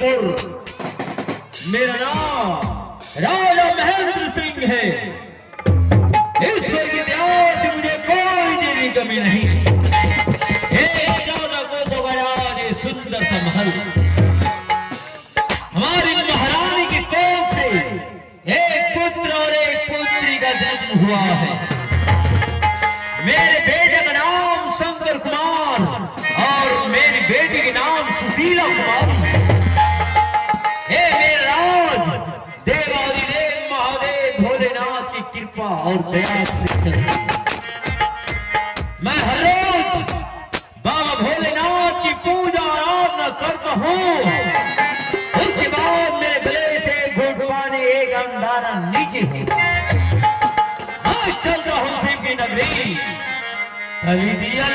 जौनपुर। मेरा नाम राजा महेंद्र सिंह है। इस इतिहास से मुझे कोई देने की कमी नहीं। 14 कोसों का राज, ये सुंदर सा महल, हमारी महारानी की कोख से एक पुत्र और एक पुत्री का जन्म हुआ है। मेरे बेटे का नाम शंकर कुमार और मेरी बेटी के नाम सुशीला कुमार है। मेरा राज देवादिदेव महादेव भोलेनाथ की कृपा और दया से मैं हर रोज बाबा भोलेनाथ की पूजा आराधना करता हूँ। उसके बाद मेरे गले से घुट पानी एक अंधारा नीचे होगा। मैं चलता हूँ शिव की नगरी। चली दिया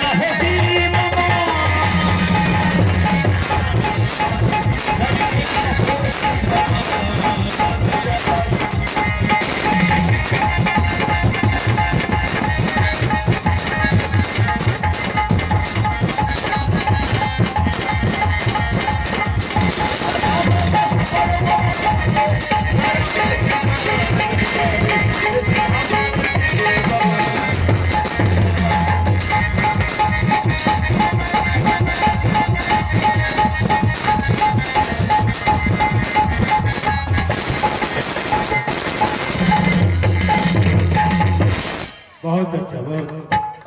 बहुत अच्छा, बहुत।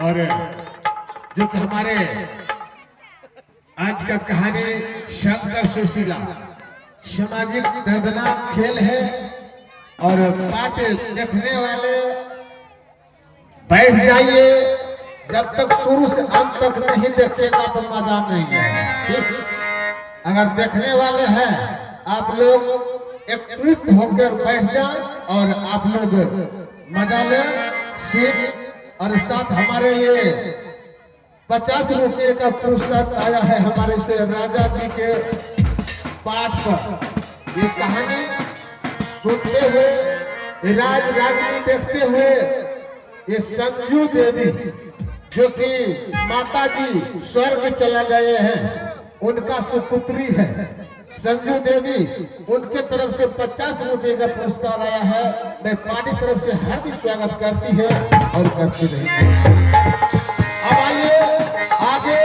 और जो कि हमारे आज का कहानी शंकर सुशीला सामाजिक दर्दनाक खेल है। और पाठ देखने वाले बैठ जाइए, जब तक शुरू से अंत तक नहीं देखेगा तो मजा नहीं है। ठीक, अगर देखने वाले हैं आप लोग एकत्रित होकर बैठ जाए और आप लोग मजा लें। और साथ हमारे ये 50 रुपये का पुरस्कार आया है हमारे से राजा जी के पाठ पर। ये कहानी सुनते हुए, राज रागनी देखते हुए, ये संजू देवी जो कि माता जी स्वर्ग चला गए हैं, उनका सुपुत्री है संजू देवी, उनके तरफ से 50 रुपये का पुरस्कार आया है। मैं पार्टी तरफ से हार्दिक स्वागत करती है और करती रहेगी। अब आइए आगे,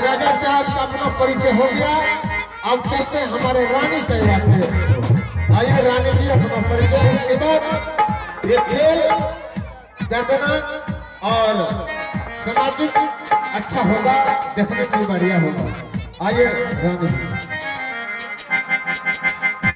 राजा साहब का अपना परिचय हो गया। अब चलते हैं हमारे रानी साहब के। आइए रानी जी अपना परिचय। उसके बाद ये खेल दर्दनाक और सामाजिक अच्छा होगा, देखने में बढ़िया होगा। आइए रानी जी।